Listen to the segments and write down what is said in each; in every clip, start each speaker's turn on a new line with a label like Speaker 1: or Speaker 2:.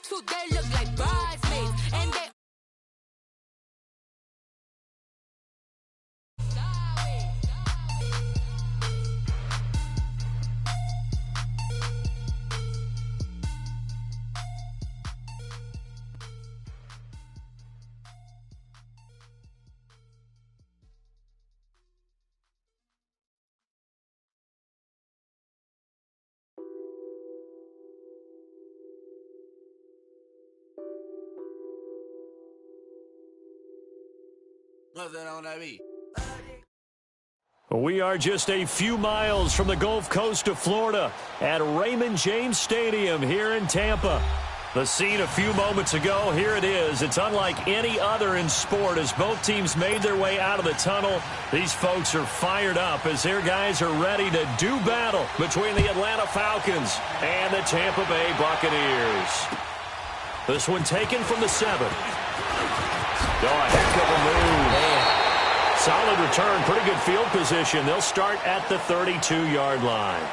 Speaker 1: too, they look like bridesmaids. And they
Speaker 2: We are just a few miles from the Gulf Coast of Florida at Raymond James Stadium here in Tampa. The scene a few moments ago, here it is. It's unlike any other in sport as both teams made their way out of the tunnel. These folks are fired up as their guys are ready to do battle between the Atlanta Falcons and the Tampa Bay Buccaneers. This one taken from the 7. Oh, a heck of a move.
Speaker 3: Man.
Speaker 2: Solid return, pretty good field position. They'll start at the 32-yard line.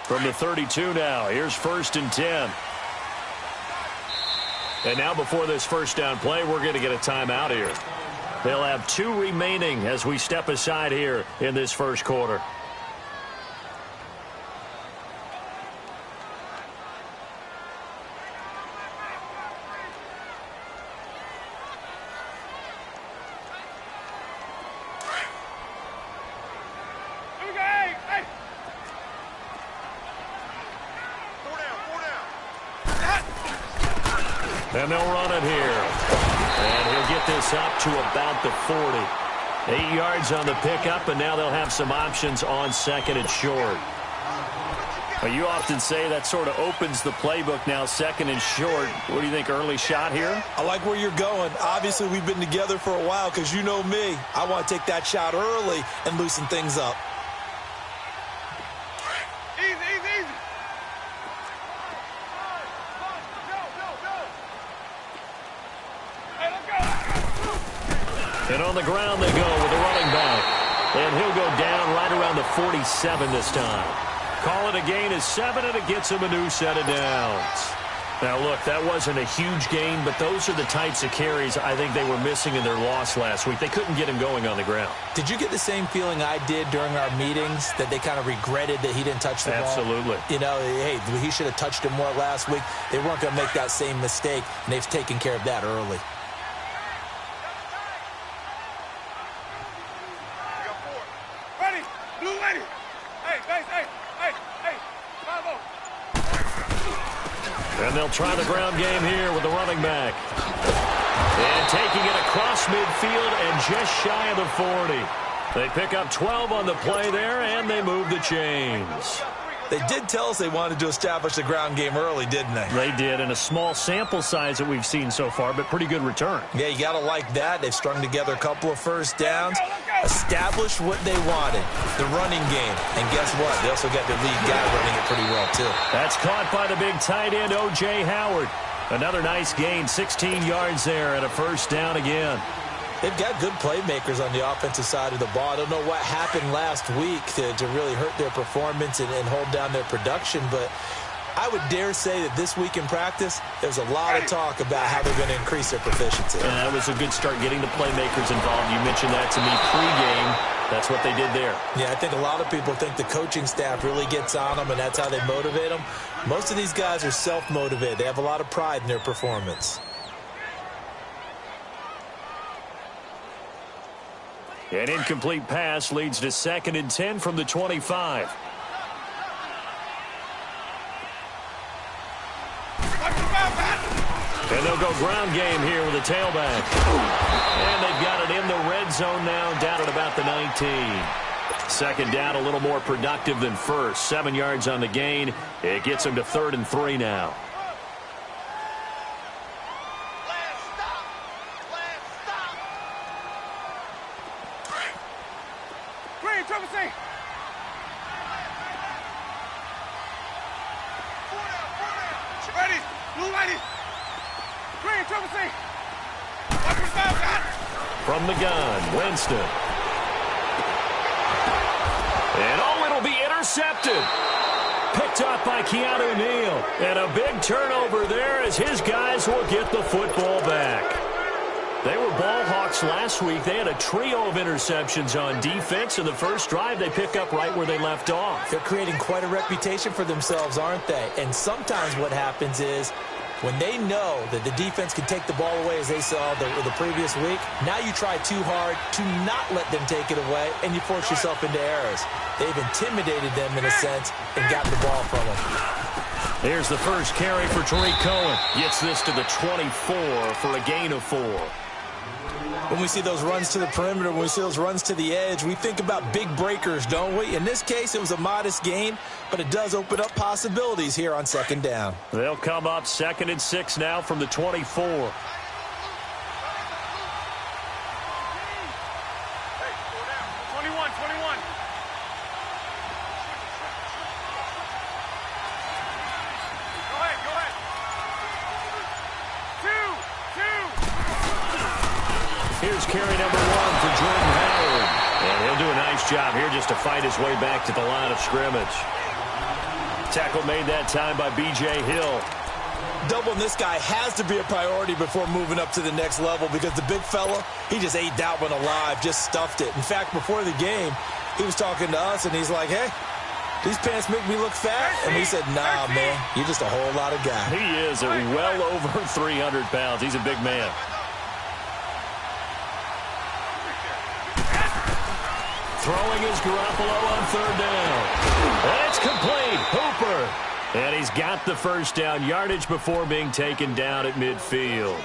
Speaker 2: From the 32 now, here's 1st and 10. And now before this first down play, we're going to get a timeout here. They'll have 2 remaining as we step aside here in this first quarter. And they'll run it here. And he'll get this up to about the 40. 8 yards on the pickup, and now they'll have some options on 2nd and short. Well, you often say that sort of opens the playbook now, 2nd and short. What do you think, early shot here?
Speaker 4: I like where you're going. Obviously, we've been together for a while because you know me. I want to take that shot early and loosen things up.
Speaker 2: And on the ground they go with the running back. And he'll go down right around the 47 this time. Call it a gain of 7, and it gets him a new set of downs. Now, look, that wasn't a huge gain, but those are the types of carries I think they were missing in their loss last week. They couldn't get him going on the ground.
Speaker 3: Did you get the same feeling I did during our meetings, that they kind of regretted that he didn't touch the ball?
Speaker 2: Absolutely.
Speaker 3: You know, hey, he should have touched him more last week. They weren't going to make that same mistake, and they've taken care of that early.
Speaker 2: And they'll try the ground game here with the running back. And taking it across midfield and just shy of the 40. They pick up 12 on the play there, and they move the chains.
Speaker 4: They did tell us they wanted to establish the ground game early, didn't they?
Speaker 2: They did, in a small sample size that we've seen so far, but pretty good return.
Speaker 4: Yeah, you got to like that. They've strung together a couple of first downs, established what they wanted, the running game. And guess what? They also got their lead guy running it pretty well, too.
Speaker 2: That's caught by the big tight end, O.J. Howard. Another nice gain, 16 yards there, and a first down again.
Speaker 3: They've got good playmakers on the offensive side of the ball. I don't know what happened last week to really hurt their performance and hold down their production, but I would dare say that this week in practice, there's a lot of talk about how they're going to increase their proficiency.
Speaker 2: And that was a good start getting the playmakers involved. You mentioned that to me pregame. That's what they did there.
Speaker 3: Yeah, I think a lot of people think the coaching staff really gets on them, and that's how they motivate them. Most of these guys are self-motivated. They have a lot of pride in their performance.
Speaker 2: An incomplete pass leads to 2nd and 10 from the 25. And they'll go ground game here with a tailback. And they've got it in the red zone now, down at about the 19. 2nd down, a little more productive than first. 7 yards on the gain. It gets them to 3rd and 3 now. From the gun, Winston. And it'll be intercepted. Picked up by Keanu Neal. And a big turnover there as his guys will get the football back. They were ball hawks last week. They had a trio of interceptions on defense. In the first drive, they pick up right where they left off.
Speaker 3: They're creating quite a reputation for themselves, aren't they? And sometimes what happens is, when they know that the defense can take the ball away, as they saw the previous week, now you try too hard to not let them take it away, and you force yourself into errors. They've intimidated them in a sense and got the ball from them.
Speaker 2: Here's the first carry for Tariq Cohen. Gets this to the 24 for a gain of 4.
Speaker 3: When we see those runs to the perimeter, when we see those runs to the edge, we think about big breakers, don't we? In this case, it was a modest gain, but it does open up possibilities here on 2nd down.
Speaker 2: They'll come up 2nd and 6 now from the 24.
Speaker 5: Hey, 21. Go ahead. 2.
Speaker 2: Here's carry number 1 for Jordan Howard. And he'll do a nice job here just to fight his way back to the line of scrimmage. Tackle made that time by B.J. Hill.
Speaker 3: Doubling this guy has to be a priority before moving up to the next level, because the big fella, he just ate that one alive, just stuffed it. In fact, before the game, he was talking to us, and he's like, hey, these pants make me look fat. And we said, nah, man, you're just a whole lot of guy.
Speaker 2: He is well over 300 pounds. He's a big man. Throwing is Garoppolo on 3rd down. And it's complete. Hooper. And he's got the first down yardage before being taken down at midfield.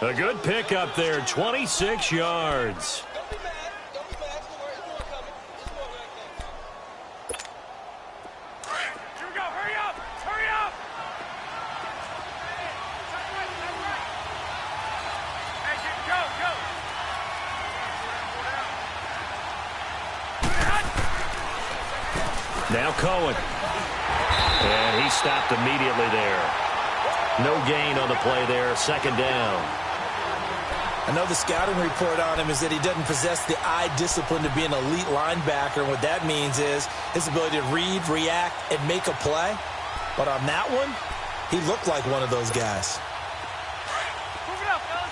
Speaker 2: A good pickup there, 26 yards.
Speaker 5: Here we go. Hurry up. Hurry up. Hey, go.
Speaker 2: Now Cohen. And he stopped immediately there. No gain on the play there. 2nd down.
Speaker 3: I know the scouting report on him is that he doesn't possess the eye discipline to be an elite linebacker. And what that means is his ability to read, react, and make a play. But on that one, he looked like one of those guys.
Speaker 5: Move it up, fellas.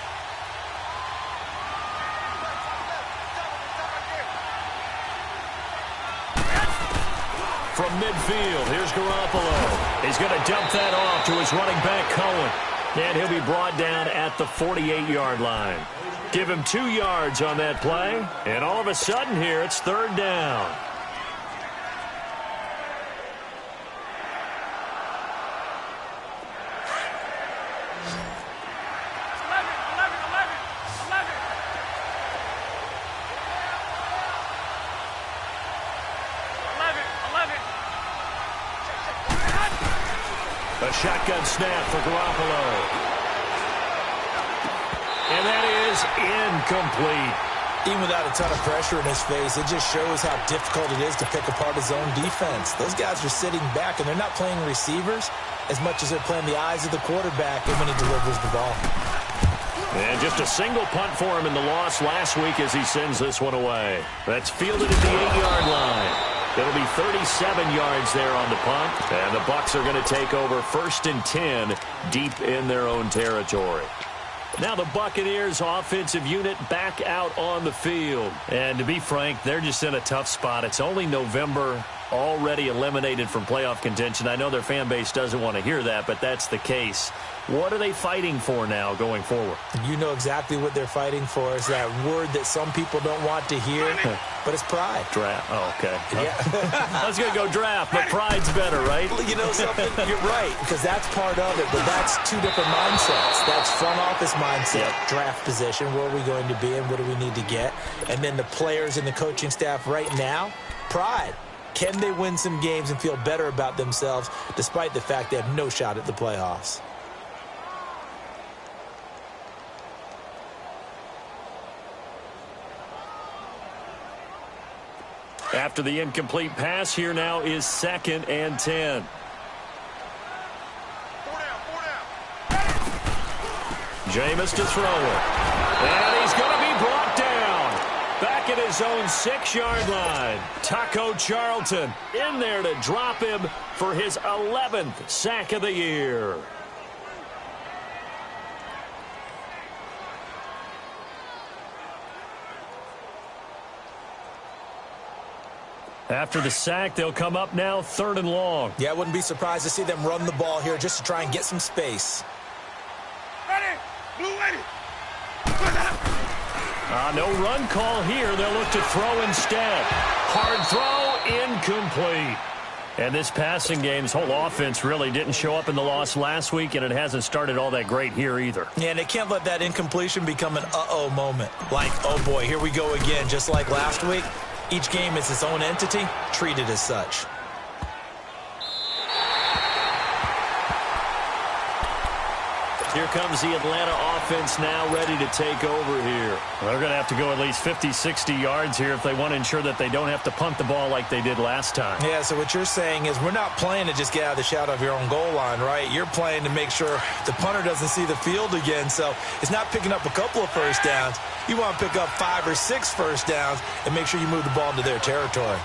Speaker 2: From midfield, here's Garoppolo. He's going to dump that off to his running back, Cohen. And he'll be brought down at the 48-yard line. Give him 2 yards on that play. And all of a sudden here, it's 3rd down. A shotgun snap for Garoppolo. And that is incomplete.
Speaker 3: Even without a ton of pressure in his face, it just shows how difficult it is to pick apart his own defense. Those guys are sitting back, and they're not playing receivers as much as they're playing the eyes of the quarterback when he delivers the ball.
Speaker 2: And just a single punt for him in the loss last week as he sends this one away. That's fielded at the 8-yard line. It'll be 37 yards there on the punt, and the Bucs are going to take over 1st and 10 deep in their own territory. Now the Buccaneers offensive unit back out on the field. And to be frank, they're just in a tough spot. It's only November, already eliminated from playoff contention. I know their fan base doesn't want to hear that, but that's the case. What are they fighting for now going forward?
Speaker 3: You know exactly what they're fighting for. Is that word that some people don't want to hear, but it's pride.
Speaker 2: Draft. Oh, okay.
Speaker 3: Yeah.
Speaker 2: I was going to go draft, but pride's better, right?
Speaker 3: You know something? You're right, because that's part of it, but that's two different mindsets. That's front office mindset, draft position, where are we going to be and what do we need to get? And then the players and the coaching staff right now, pride. Can they win some games and feel better about themselves despite the fact they have no shot at the playoffs?
Speaker 2: After the incomplete pass, here now is 2nd and 10. Jameis to throw it. And he's going to be brought down. Back at his own 6-yard line. Taco Charlton in there to drop him for his 11th sack of the year. After the sack, they'll come up now 3rd and long.
Speaker 3: Yeah, I wouldn't be surprised to see them run the ball here just to try and get some space.
Speaker 5: Ready. Blue ready.
Speaker 2: No run call here. They'll look to throw instead. Hard throw, incomplete. And this passing game's whole offense really didn't show up in the loss last week, and it hasn't started all that great here either.
Speaker 3: Yeah, and they can't let that incompletion become an uh-oh moment. Like, oh boy, here we go again, just like last week. Each game is its own entity, treated as such.
Speaker 2: Here comes the Atlanta offense now ready to take over here. They're going to have to go at least 50, 60 yards here if they want to ensure that they don't have to punt the ball like they did last time.
Speaker 3: Yeah, so what you're saying is we're not playing to just get out of the shadow of your own goal line, right? You're playing to make sure the punter doesn't see the field again. So it's not picking up a couple of first downs. You want to pick up 5 or 6 first downs and make sure you move the ball into their territory.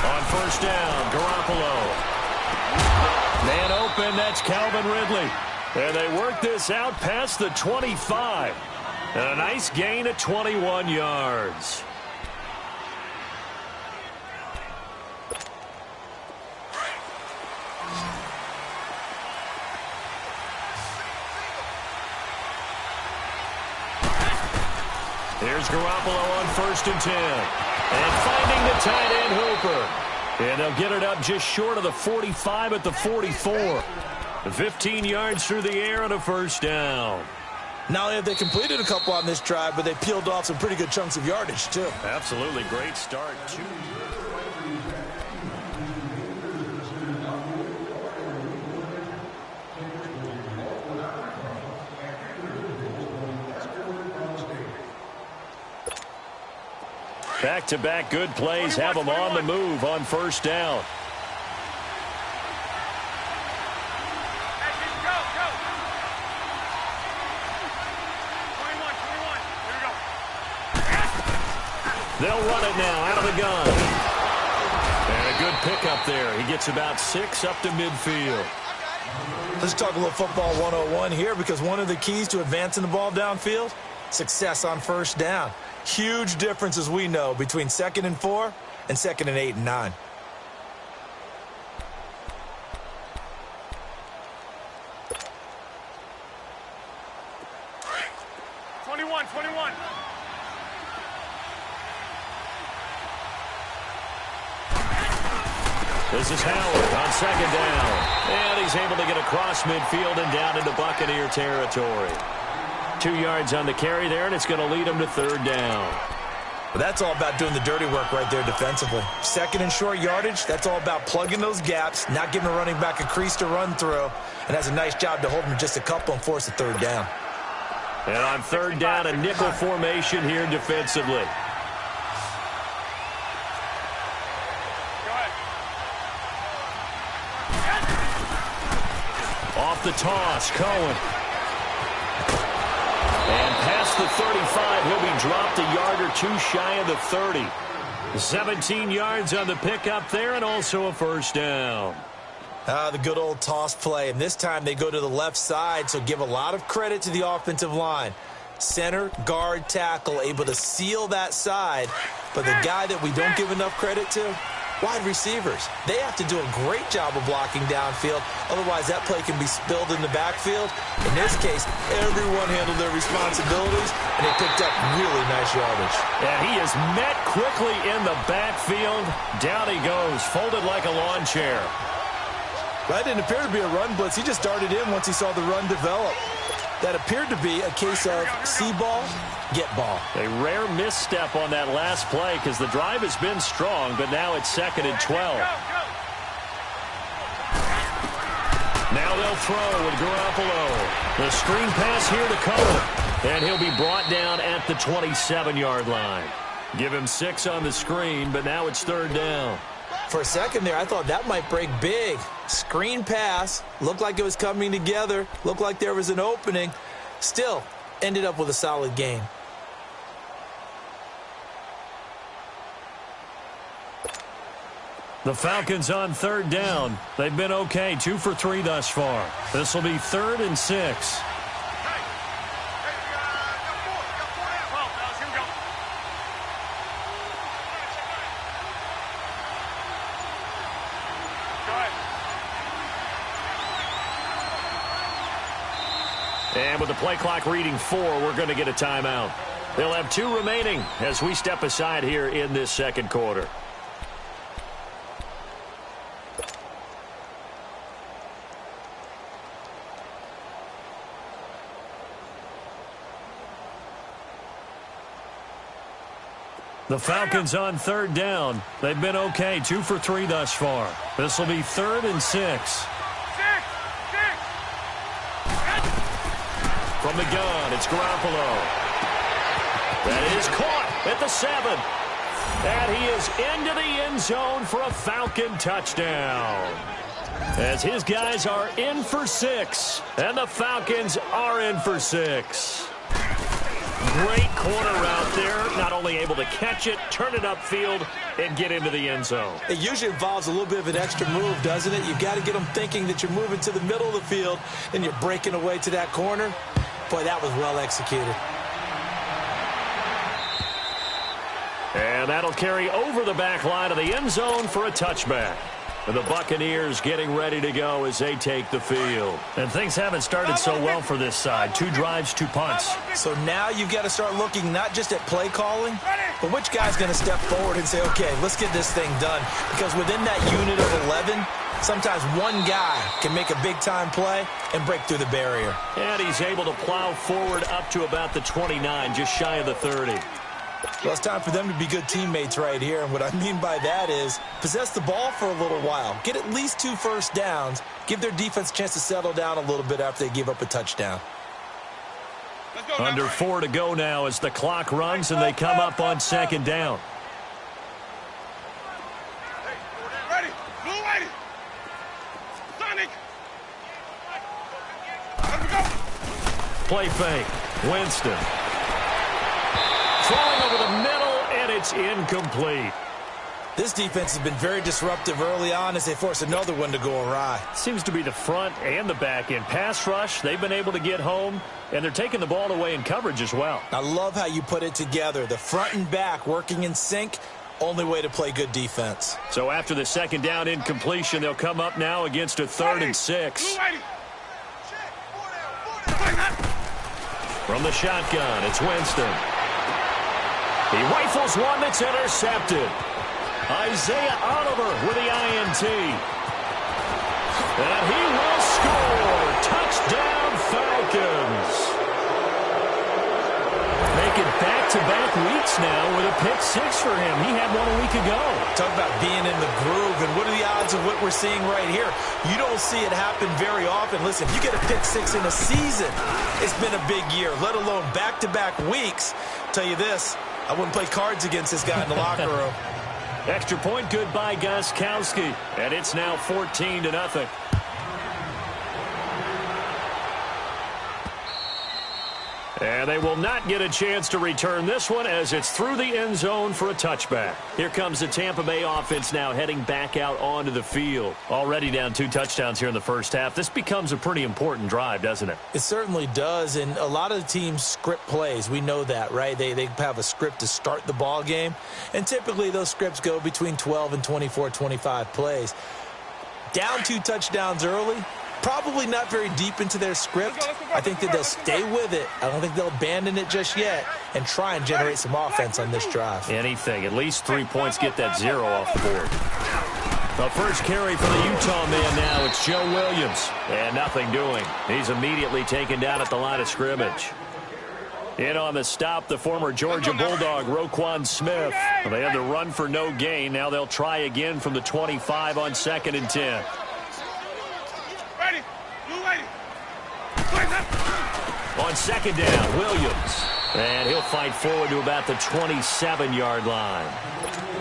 Speaker 2: On first down, Garoppolo. Man open, that's Calvin Ridley. And they work this out past the 25. And a nice gain of 21 yards. Here's Garoppolo on 1st and 10. And finding the tight end Hooper. And they'll get it up just short of the 45 at the 44. 15 yards through the air and a first down.
Speaker 3: Not only have they completed a couple on this drive, but they peeled off some pretty good chunks of yardage, too.
Speaker 2: Absolutely great start, too. Back-to-back good plays have them on the move on first down.
Speaker 5: Go, go. 21, 21. Here we go.
Speaker 2: They'll run it now out of the gun. And a good pickup there. He gets about 6 up to midfield.
Speaker 3: Let's talk a little football 101 here, because one of the keys to advancing the ball downfield, success on first down. Huge difference, as we know, between 2nd and 4 and 2nd and 8 and 9.
Speaker 2: This is Howard on 2nd down. And he's able to get across midfield and down into Buccaneer territory. 2 yards on the carry there, and it's going to lead him to 3rd down.
Speaker 3: But that's all about doing the dirty work right there defensively. 2nd and short yardage, that's all about plugging those gaps, not giving a running back a crease to run through, and has a nice job to hold him just a couple and force a 3rd down.
Speaker 2: And on 3rd down, a nickel formation here defensively. Off the toss, Cohen. And past the 35, he'll be dropped a yard or 2 shy of the 30. 17 yards on the pickup there, and also a first down.
Speaker 3: The good old toss play, and this time they go to the left side, so give a lot of credit to the offensive line. Center, guard, tackle, able to seal that side, but the guy that we don't give enough credit to, wide receivers. They have to do a great job of blocking downfield, otherwise that play can be spilled in the backfield. In this case, everyone handled their responsibilities, and they picked up really nice yardage.
Speaker 2: And he is met quickly in the backfield. Down he goes, folded like a lawn chair.
Speaker 3: That didn't appear to be a run blitz. He just darted in once he saw the run develop. That appeared to be a case of see ball, get ball.
Speaker 2: A rare misstep on that last play because the drive has been strong, but now it's 2nd and 12. Now they'll throw with Garoppolo. The screen pass here to Cohen, and he'll be brought down at the 27-yard line. Give him 6 on the screen, but now it's 3rd down.
Speaker 3: For a second there, I thought that might break big. Screen pass, looked like it was coming together, looked like there was an opening. Still, ended up with a solid gain.
Speaker 2: The Falcons on 3rd down. They've been okay, 2 for 3 thus far. This will be 3rd and 6. And with the play clock reading 4, we're going to get a timeout. They'll have 2 remaining as we step aside here in this 2nd quarter. The Falcons on 3rd down. They've been okay, 2 for 3 thus far. This will be 3rd and 6. From the gun, it's Garoppolo. That is caught at the 7. And he is into the end zone for a Falcon touchdown. As his guys are in for 6, and the Falcons are in for 6. Great corner out there, not only able to catch it, turn it upfield, and get into the end zone.
Speaker 3: It usually involves a little bit of an extra move, doesn't it? You've got to get them thinking that you're moving to the middle of the field and you're breaking away to that corner. Boy, that was well executed.
Speaker 2: And that'll carry over the back line of the end zone for a touchback. And the Buccaneers getting ready to go as they take the field. And things haven't started so well for this side. 2 drives, 2 punts.
Speaker 3: So now you've got to start looking not just at play calling, but which guy's going to step forward and say, okay, let's get this thing done. Because within that unit of 11, sometimes one guy can make a big-time play and break through the barrier.
Speaker 2: And he's able to plow forward up to about the 29, just shy of the 30.
Speaker 3: Well, it's time for them to be good teammates right here. And what I mean by that is possess the ball for a little while. Get at least 2 first downs. Give their defense a chance to settle down a little bit after they give up a touchdown.
Speaker 2: Under 4 to go now as the clock runs and they come up on 2nd down.
Speaker 5: Ready. Blue ready. Sonic. Let me go.
Speaker 2: Play fake. Winston. Throwing over the middle, and it's incomplete.
Speaker 3: This defense has been very disruptive early on as they force another one to go awry.
Speaker 2: Seems to be the front and the back end. Pass rush, they've been able to get home, and they're taking the ball away in coverage as well.
Speaker 3: I love how you put it together. The front and back working in sync, only way to play good defense.
Speaker 2: So after the 2nd down incompletion, they'll come up now against a 3rd and 6. From the shotgun, it's Winston. He rifles one that's intercepted. Isaiah Oliver with the INT. And he will score. Touchdown, Falcons. Making back-to-back weeks now with a pick 6 for him. He had one a week ago.
Speaker 3: Talk about being in the groove, and what are the odds of what we're seeing right here? You don't see it happen very often. Listen, if you get a pick 6 in a season, it's been a big year, let alone back-to-back weeks. Tell you this, I wouldn't play cards against this guy in the locker room.
Speaker 2: Extra point good by Gostkowski. And it's now 14-0. And they will not get a chance to return this one as it's through the end zone for a touchback. Here comes the Tampa Bay offense now heading back out onto the field. Already down 2 touchdowns here in the first half. This becomes a pretty important drive, doesn't it?
Speaker 3: It certainly does, and a lot of the teams script plays. We know that, right? They have a script to start the ball game, and typically those scripts go between 12 and 24, 25 plays. Down 2 touchdowns early, probably not very deep into their script. I think that they'll stay with it. I don't think they'll abandon it just yet and try and generate some offense on this drive.
Speaker 2: Anything. At least 3 points, get that 0 off the board. The first carry for the Utah man now. It's Joe Williams. And nothing doing. He's immediately taken down at the line of scrimmage. In on the stop, the former Georgia Bulldog, Roquan Smith. They had the run for no gain. Now they'll try again from the 25 on 2nd and 10. On 2nd down, Williams. And he'll fight forward to about the 27-yard line.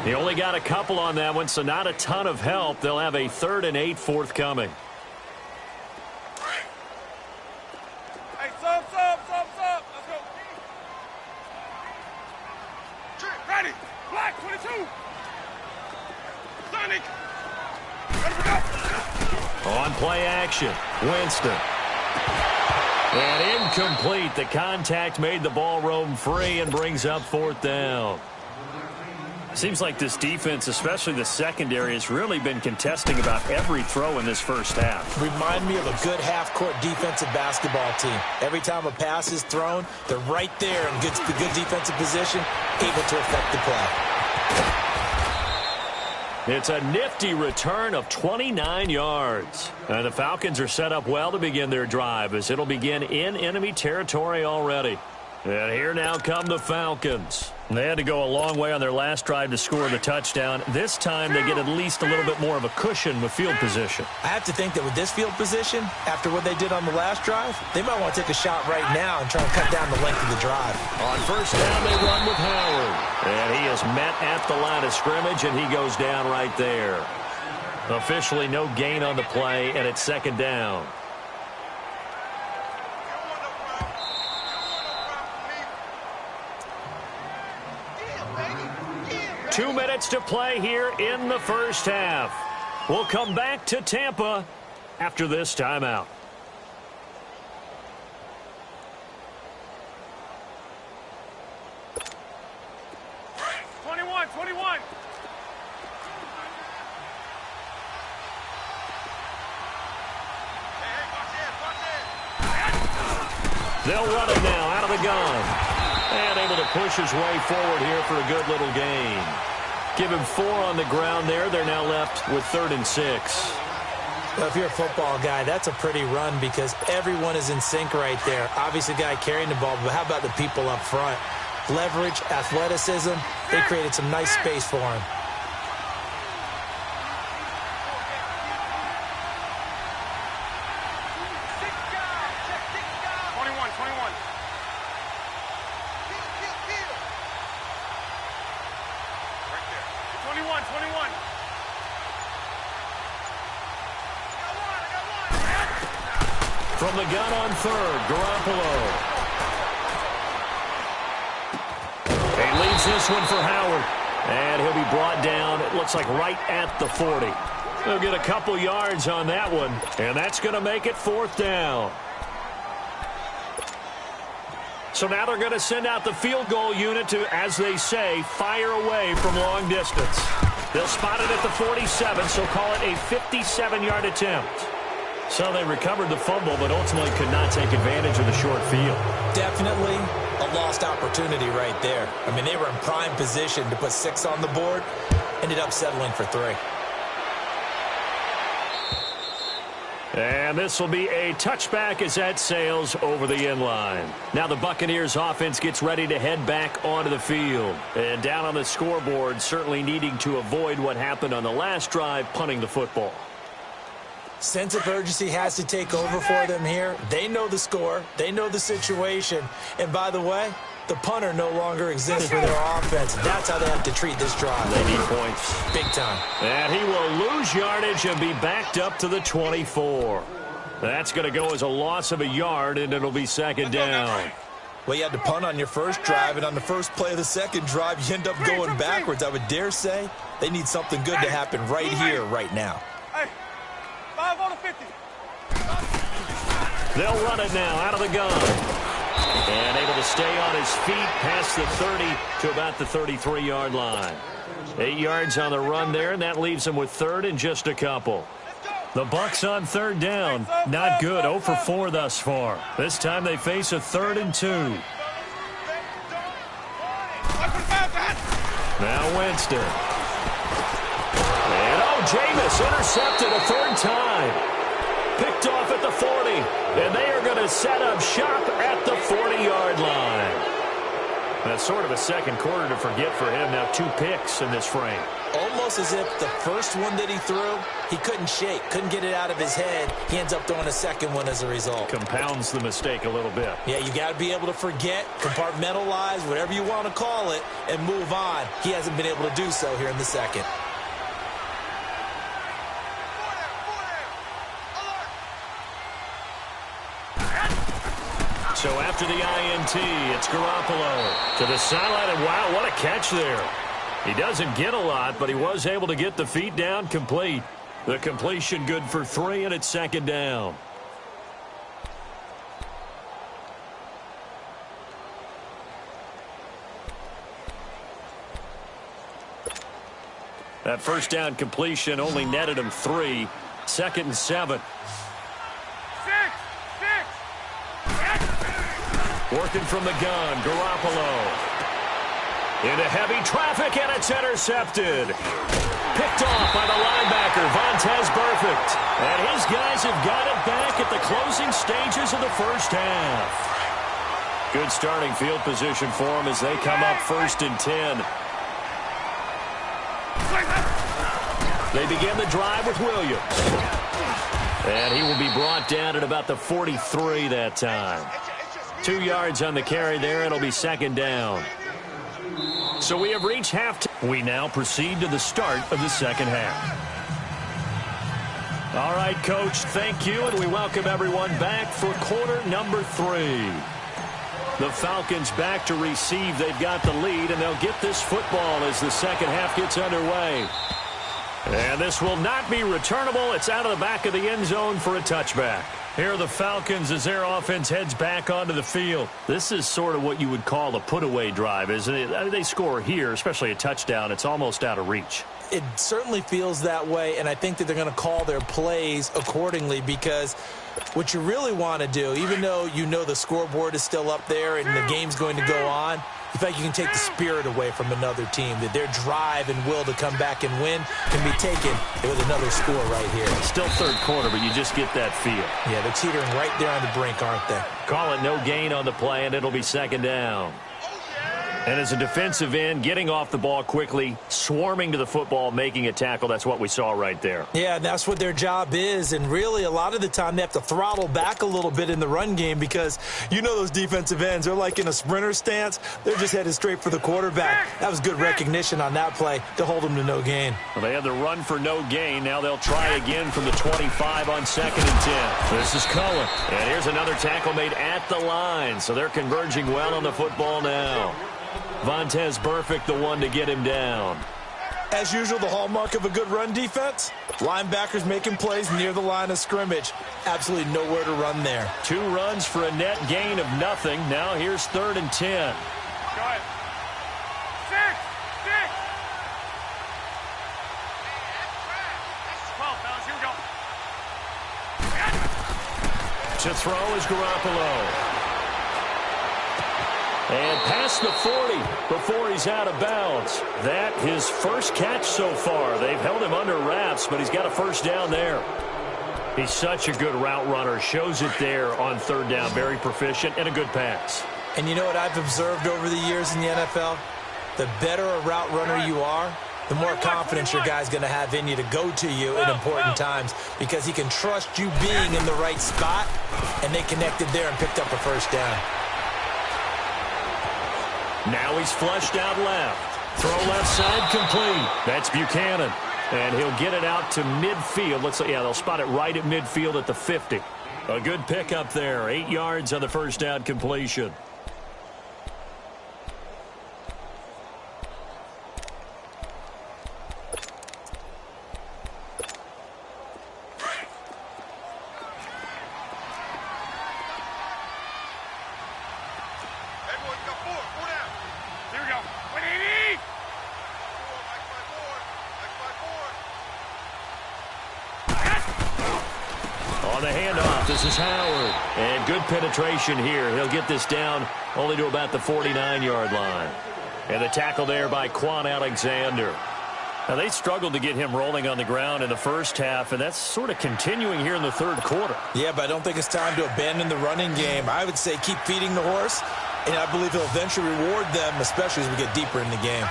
Speaker 2: He only got a couple on that one, so not a ton of help. They'll have a 3rd and 8 forthcoming.
Speaker 5: Hey, sub. Let's go. Ready. Black 22. Sonic. Ready for go.
Speaker 2: On play action, Winston. And incomplete. The contact made the ball roam free and brings up 4th down. Seems like this defense, especially the secondary, has really been contesting about every throw in this first half.
Speaker 3: Remind me of a good half-court defensive basketball team. Every time a pass is thrown, they're right there in good defensive position, able to affect the play.
Speaker 2: It's a nifty return of 29 yards. And the Falcons are set up well to begin their drive as it'll begin in enemy territory already. And here now come the Falcons. They had to go a long way on their last drive to score the touchdown. This time they get at least a little bit more of a cushion with field position.
Speaker 3: I have to think that with this field position, after what they did on the last drive, they might want to take a shot right now and try and cut down the length of the drive.
Speaker 2: On 1st down, they run with Howard. And he is met at the line of scrimmage, and he goes down right there. Officially no gain on the play, and it's 2nd down. 2 minutes to play here in the first half. We'll come back to Tampa after this timeout. They'll run it now out of the gun. And able to push his way forward here for a good little gain. Give him 4 on the ground there. They're now left with 3rd and 6.
Speaker 3: Well, if you're a football guy, that's a pretty run because everyone is in sync right there. Obviously, the guy carrying the ball, but how about the people up front? Leverage, athleticism, they created some nice space for him.
Speaker 2: From the gun on 3rd, Garoppolo. He leaves this one for Howard. And he'll be brought down, it looks like right at the 40. They'll get a couple yards on that one, and that's going to make it 4th down. So now they're going to send out the field goal unit to, as they say, fire away from long distance. They'll spot it at the 47, so call it a 57-yard attempt. So they recovered the fumble, but ultimately could not take advantage of the short field. Definitely
Speaker 3: A lost opportunity right there. I mean, they were in prime position to put 6 on the board, ended up settling for 3.
Speaker 2: And this will be a touchback as that sails over the end line. Now the Buccaneers offense gets ready to head back onto the field. And down on the scoreboard, certainly needing to avoid what happened on the last drive, punting the football.
Speaker 3: Sense of urgency has to take over for them here. They know the score. They know the situation. And by the way, the punter no longer exists for their offense. That's how they have to treat this drive.
Speaker 2: They need points.
Speaker 3: Big time.
Speaker 2: And he will lose yardage and be backed up to the 24. That's going to go as a loss of a yard, and it'll be second down.
Speaker 3: Well, you had to punt on your first drive, and on the first play of the second drive, you end up going backwards. I would dare say they need something good to happen right here, right now.
Speaker 5: Hey, 5 on the 50.
Speaker 2: They'll run it now out of the gun. And able to stay on his feet past the 30 to about the 33-yard line. 8 yards on the run there, and that leaves them with third and just a couple. The Bucs on third down. Not good. 0 for 4 thus far. This time they face a 3rd and 2. Now Winston. And Jameis intercepted a 3rd time. Picked off at the 40. And they are going to set up shop at the 40-yard line. That's sort of a second quarter to forget for him. Now 2 picks in this frame.
Speaker 3: Almost as if the first one that he threw, he couldn't shake, couldn't get it out of his head. He ends up throwing a second one as a result.
Speaker 2: Compounds the mistake a little bit.
Speaker 3: Yeah, you got to be able to forget, compartmentalize, whatever you want to call it, and move on. He hasn't been able to do so here in the second.
Speaker 2: So after the INT, it's Garoppolo to the sideline, and wow, what a catch there. He doesn't get a lot, but he was able to get the feet down complete. The completion good for 3, and it's second down. That first down completion only netted him 3. 2nd and 7. Working from the gun, Garoppolo. Into heavy traffic, and it's intercepted. Picked off by the linebacker, Vontaze Burfict. And his guys have got it back at the closing stages of the first half. Good starting field position for them as they come up 1st and 10. They begin the drive with Williams. And he will be brought down at about the 43 that time. 2 yards on the carry there. It'll be second down. So we have reached halftime. We now proceed to the start of the second half. All right, Coach, thank you, and we welcome everyone back for quarter number 3. The Falcons back to receive. They've got the lead, and they'll get this football as the second half gets underway. And this will not be returnable. It's out of the back of the end zone for a touchback. Here are the Falcons as their offense heads back onto the field. This is sort of what you would call a put-away drive, isn't it? They score here, especially a touchdown. It's almost out of reach.
Speaker 3: It certainly feels that way, and I think that they're going to call their plays accordingly because what you really want to do, even though you know the scoreboard is still up there and the game's going to go on, you think you can take the spirit away from another team, that their drive and will to come back and win can be taken with another score right here.
Speaker 2: Still third quarter, but you just get that feel.
Speaker 3: Yeah, they're teetering right there on the brink, aren't they?
Speaker 2: Call it no gain on the play, and it'll be second down. And as a defensive end, getting off the ball quickly, swarming to the football, making a tackle, that's what we saw right there.
Speaker 3: Yeah, that's what their job is, and really a lot of the time they have to throttle back a little bit in the run game because you know those defensive ends, they're like in a sprinter stance. They're just headed straight for the quarterback. That was good recognition on that play to hold them to no gain.
Speaker 2: Well, they had the run for no gain. Now they'll try again from the 25 on 2nd and 10. This is Cullen. And here's another tackle made at the line, so they're converging well on the football now. Vontaze Burfict, the one to get him down.
Speaker 3: As usual, the hallmark of a good run defense, linebackers making plays near the line of scrimmage. Absolutely nowhere to run there.
Speaker 2: 2 runs for a net gain of nothing. Now here's 3rd and 10.
Speaker 5: Go ahead. 6, 6. 12, fellas, here we go.
Speaker 2: To throw is Garoppolo. And past the 40 before he's out of bounds. That his first catch so far. They've held him under wraps, but he's got a first down there. He's such a good route runner. Shows it there on 3rd down. Very proficient and a good pass.
Speaker 3: And you know what I've observed over the years in the NFL? The better a route runner you are, the more confidence your guy's going to have in you to go to you in important times because he can trust you being in the right spot, and they connected there and picked up a first down.
Speaker 2: Now he's flushed out left. Throw left side complete. That's Buchanan. And he'll get it out to midfield. Let's say, yeah, they'll spot it right at midfield at the 50. A good pickup there. 8 yards on the first down completion. On the handoff, this is Howard. And good penetration here. He'll get this down only to about the 49-yard line. And the tackle there by Quan Alexander. Now, they struggled to get him rolling on the ground in the first half, and that's sort of continuing here in the third quarter.
Speaker 3: Yeah, but I don't think it's time to abandon the running game. I would say keep feeding the horse, and I believe he'll eventually reward them, especially as we get deeper in the game.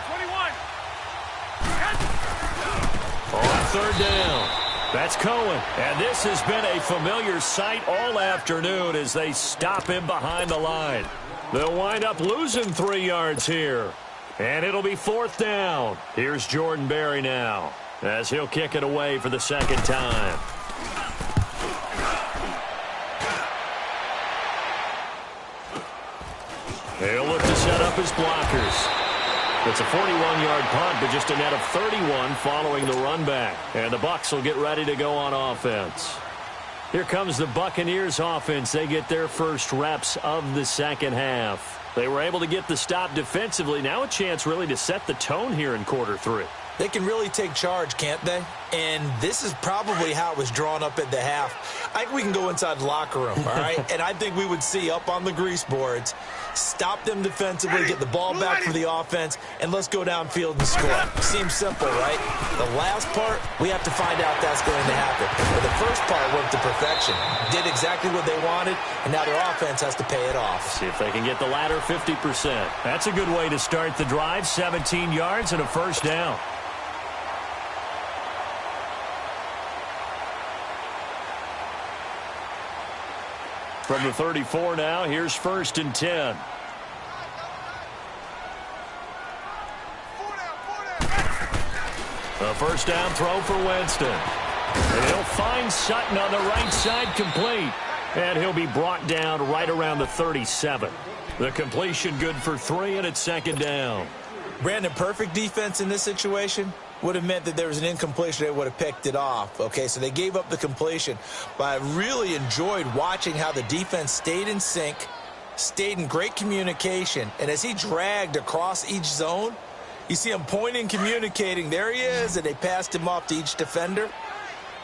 Speaker 5: 21.
Speaker 2: On third down, that's Cohen. And this has been a familiar sight all afternoon as they stop him behind the line. They'll wind up losing 3 yards here. And it'll be fourth down. Here's Jordan Berry now as he'll kick it away for the second time. He'll look to set up his blockers. It's a 41-yard punt, but just a net of 31 following the run back. And the Bucs will get ready to go on offense. Here comes the Buccaneers offense. They get their first reps of the second half. They were able to get the stop defensively. Now a chance really to set the tone here in quarter 3.
Speaker 3: They can really take charge, can't they? And this is probably how it was drawn up at the half. I think we can go inside the locker room, all right? And I think we would see up on the grease boards, stop them defensively, get the ball back for the offense, and let's go downfield and score. Seems simple, right? The last part, we have to find out that's going to happen. But the first part worked to perfection. Did exactly what they wanted, and now their offense has to pay it off.
Speaker 2: See if they can get the latter 50%. That's a good way to start the drive. 17 yards and a first down. From the 34 now, here's first and 10. A first down throw for Winston. And he'll find Sutton on the right side, complete. And he'll be brought down right around the 37. The completion good for 3, and it's second down.
Speaker 3: Brandon, perfect defense in this situation would have meant that there was an incompletion. They would have picked it off. Okay, so they gave up the completion. But I really enjoyed watching how the defense stayed in sync, stayed in great communication. And as he dragged across each zone, you see him pointing, communicating. There he is, and they passed him off to each defender.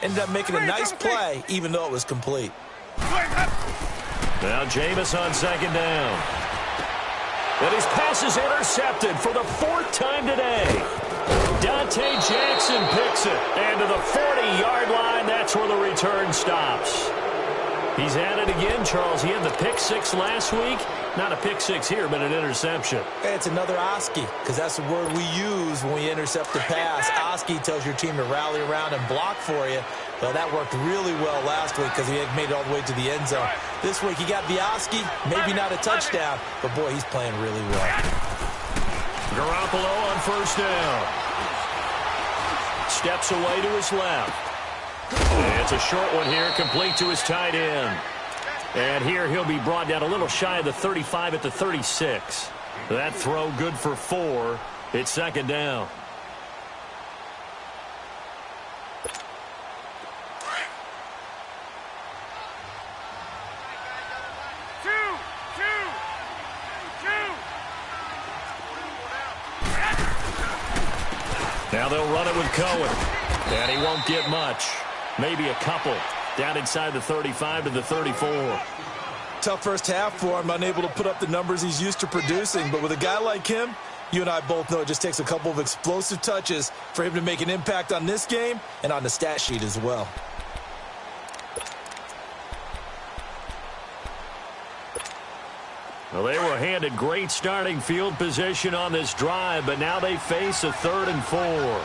Speaker 3: Ended up making a nice play, even though it was complete.
Speaker 2: Now Jameis on second down. And his pass is intercepted for the 4th time today. Dante Jackson picks it. And to the 40-yard line, that's where the return stops. He's at it again, Charles. He had the pick 6 last week. Not a pick 6 here, but an interception.
Speaker 3: Hey, it's another Oski, because that's the word we use when we intercept a pass. Oski tells your team to rally around and block for you. Well, that worked really well last week because he had made it all the way to the end zone. This week he got the Oski, maybe not a touchdown, but boy, he's playing really well.
Speaker 2: Garoppolo on first down. Steps away to his left. It's a short one here, complete to his tight end. And here he'll be brought down a little shy of the 35 at the 36. That throw good for 4. It's second down. Now they'll run it with Cohen. And he won't get much. Maybe a couple. Down inside the 35 to the 34.
Speaker 3: Tough first half for him, unable to put up the numbers he's used to producing. But with a guy like him, you and I both know it just takes a couple of explosive touches for him to make an impact on this game and on the stat sheet as well.
Speaker 2: Well, they were handed great starting field position on this drive, but now they face a 3rd and 4.
Speaker 5: 12.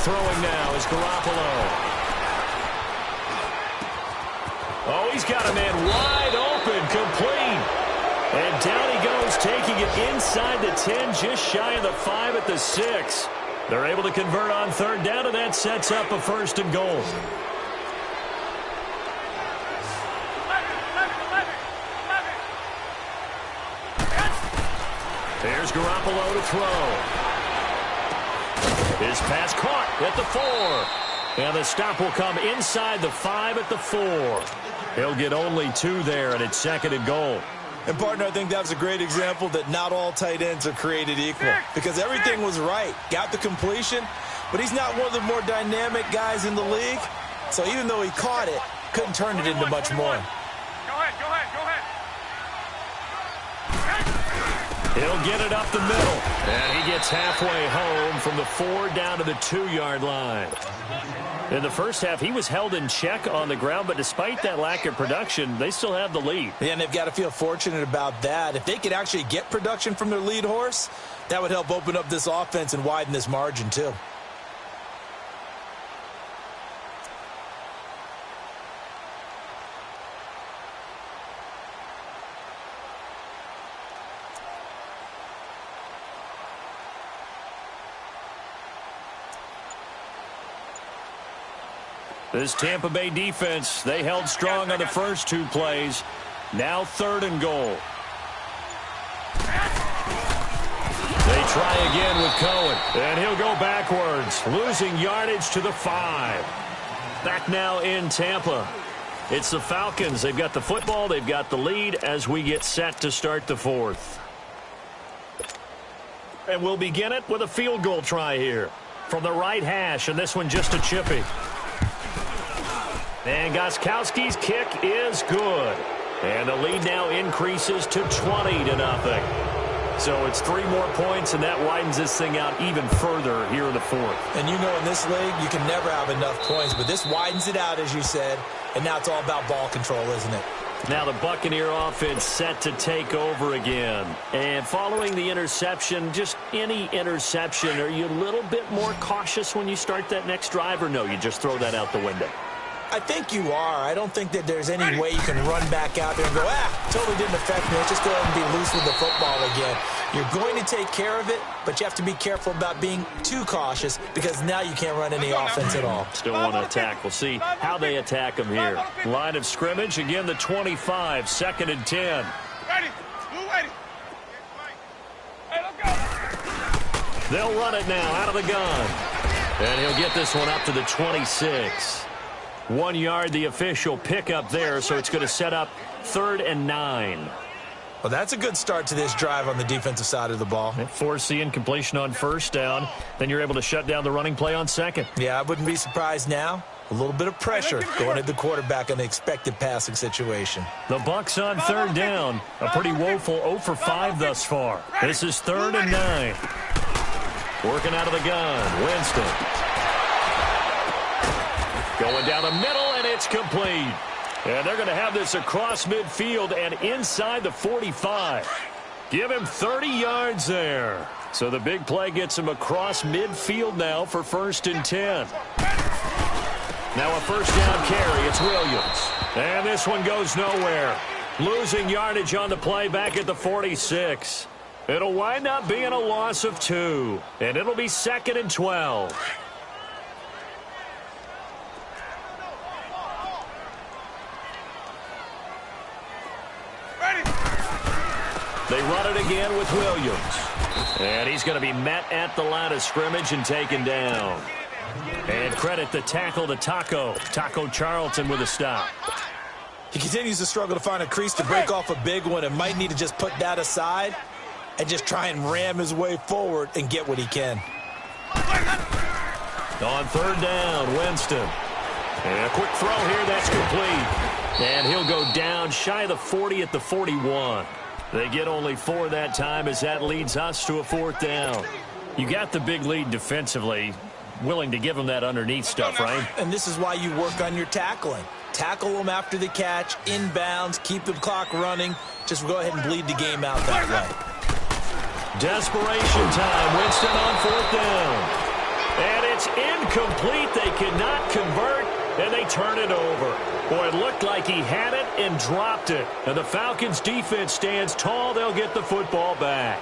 Speaker 2: Throwing now is Garoppolo. Oh, he's got a man wide open, complete. And down he goes, taking it inside the 10, just shy of the 5 at the 6. They're able to convert on 3rd down, and that sets up a 1st and goal. There's Garoppolo to throw. His pass caught at the 4. And the stop will come inside the 5 at the 4. He'll get only 2 there, and it's 2nd and goal.
Speaker 3: And, partner, I think that's a great example that not all tight ends are created equal because everything was right. Got the completion, but he's not one of the more dynamic guys in the league. So even though he caught it, couldn't turn it into much more.
Speaker 5: Go ahead.
Speaker 2: He'll get it up the middle. And he gets halfway home from the 4 down to the 2-yard line. In the first half, he was held in check on the ground, but despite that lack of production, they still have the lead.
Speaker 3: Yeah, and they've got to feel fortunate about that. If they could actually get production from their lead horse, that would help open up this offense and widen this margin too.
Speaker 2: This Tampa Bay defense, they held strong on the first 2 plays. Now 3rd and goal. They try again with Cohen. And he'll go backwards, losing yardage to the 5. Back now in Tampa. It's the Falcons. They've got the football. They've got the lead as we get set to start the 4th. And we'll begin it with a field goal try here. From the right hash, and this one just a chippy. And Gostkowski's kick is good. And the lead now increases to 20-0. So it's 3 more points, and that widens this thing out even further here in the 4th.
Speaker 3: And you know in this league, you can never have enough points, but this widens it out, as you said, and now it's all about ball control, isn't it?
Speaker 2: Now the Buccaneer offense set to take over again. And following the interception, just any interception, are you a little bit more cautious when you start that next drive, or no, you just throw that out the window?
Speaker 3: I think you are. I don't think that there's any way you can run back out there and go, totally didn't affect me. Let's just go ahead and be loose with the football again. You're going to take care of it, but you have to be careful about being too cautious because now you can't run any offense at all.
Speaker 2: Still want to attack. We'll see how they attack them here. Line of scrimmage, again the 25, 2nd and 10.
Speaker 5: Ready. Blue ready. Hey, let's go.
Speaker 2: They'll run it now out of the gun. And he'll get this one up to the 26. 1 yard, the official pickup there, so it's going to set up 3rd and 9.
Speaker 3: Well, that's a good start to this drive on the defensive side of the ball.
Speaker 2: Force the incompletion on 1st down. Then you're able to shut down the running play on 2nd.
Speaker 3: Yeah, I wouldn't be surprised now. A little bit of pressure going at the quarterback in the expected passing situation.
Speaker 2: The Bucs on 3rd down. A pretty woeful 0 for 5 thus far. This is 3rd and 9. Working out of the gun, Winston. Going down the middle, and it's complete. And they're going to have this across midfield and inside the 45. Give him 30 yards there. So the big play gets him across midfield now for 1st and 10. Now a 1st down carry. It's Williams. And this one goes nowhere. Losing yardage on the play back at the 46. It'll wind up being a loss of 2. And it'll be 2nd and 12. They run it again with Williams. And he's going to be met at the line of scrimmage and taken down. And credit the tackle to Taco Charlton with a stop.
Speaker 3: He continues to struggle to find a crease to break off a big one and might need to just put that aside and just try and ram his way forward and get what he can.
Speaker 2: On 3rd down, Winston. And a quick throw here, that's complete. And he'll go down shy of the 40 at the 41. They get only 4 that time as that leads us to a 4th down. You got the big lead defensively. Willing to give them that underneath stuff, right?
Speaker 3: And this is why you work on your tackling. Tackle them after the catch, inbounds, keep the clock running. Just go ahead and bleed the game out that way.
Speaker 2: Desperation time. Winston on 4th down. And it's incomplete. They cannot convert, and they turn it over. Boy, it looked like he had it and dropped it. And the Falcons' defense stands tall. They'll get the football back.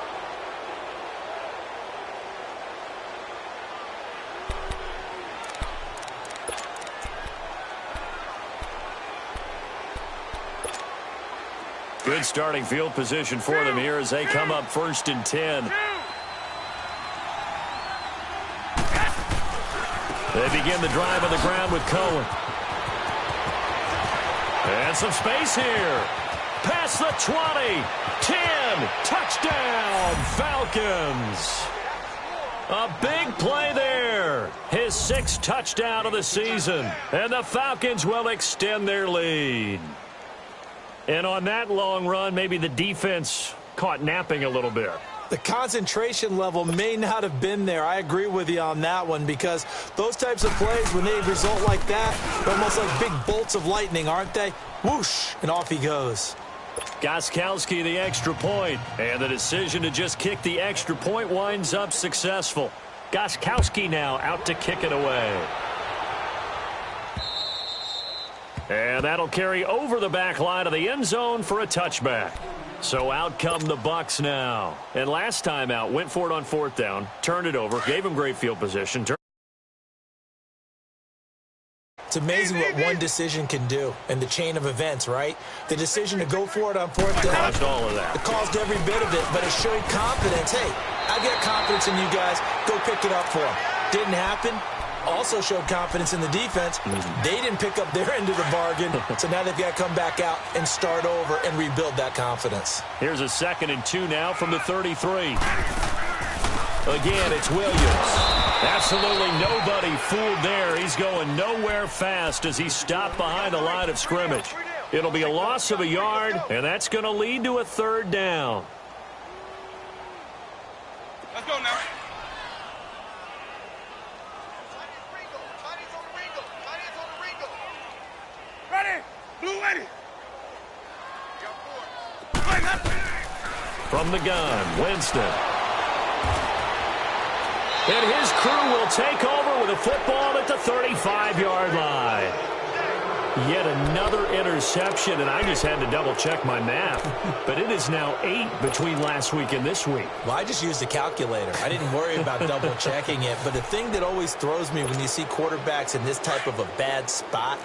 Speaker 2: Good starting field position for them here as they come up 1st and 10. They begin the drive on the ground with Cohen. And some space here. Past the 20. 10. Touchdown, Falcons. A big play there. His 6th touchdown of the season. And the Falcons will extend their lead. And on that long run, maybe the defense caught napping a little bit.
Speaker 3: The concentration level may not have been there. I agree with you on that one, because those types of plays, when they result like that, they're almost like big bolts of lightning, aren't they? Whoosh, and off he goes.
Speaker 2: Gostkowski the extra point, and the decision to just kick the extra point winds up successful. Gostkowski now out to kick it away. And that'll carry over the back line of the end zone for a touchback. So out come the Bucs now. And last time out, went for it on 4th down, turned it over, gave him great field position.
Speaker 3: It's amazing what one decision can do in the chain of events, right? The decision to go for it on 4th down.
Speaker 2: Caused all of that.
Speaker 3: It caused every bit of it, but it showed confidence. Hey, I got confidence in you guys. Go pick it up for them. Didn't happen. Also showed confidence in the defense. They didn't pick up their end of the bargain, so now they've got to come back out and start over and rebuild that confidence.
Speaker 2: Here's a 2nd and 2 now from the 33. Again, it's Williams. Absolutely nobody fooled there. He's going nowhere fast as he stopped behind the line of scrimmage. It'll be a loss of a yard, and that's going to lead to a 3rd down.
Speaker 5: Let's go now. Ready? Blue ready.
Speaker 2: From the gun, Winston. And his crew will take over with a football at the 35-yard line. Yet another interception, and I just had to double-check my math. But it is now 8 between last week and this week.
Speaker 3: Well, I just used a calculator. I didn't worry about double-checking it. But the thing that always throws me when you see quarterbacks in this type of a bad spot,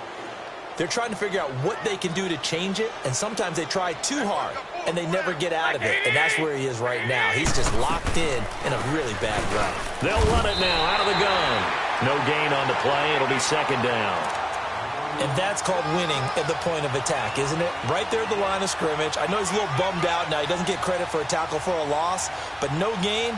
Speaker 3: they're trying to figure out what they can do to change it, and sometimes they try too hard, and they never get out of it. And that's where he is right now. He's just locked in a really bad run.
Speaker 2: They'll run it now out of the gun. No gain on the play. It'll be 2nd down.
Speaker 3: And that's called winning at the point of attack, isn't it? Right there at the line of scrimmage. I know he's a little bummed out now. He doesn't get credit for a tackle for a loss, but no gain,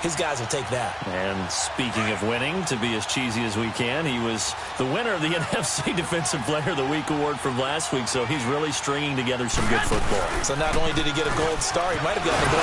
Speaker 3: his guys will take that.
Speaker 2: And speaking of winning, to be as cheesy as we can, he was the winner of the NFC Defensive Player of the Week award from last week, so he's really stringing together some good football.
Speaker 3: So not only did he get a gold star, he might have gotten a gold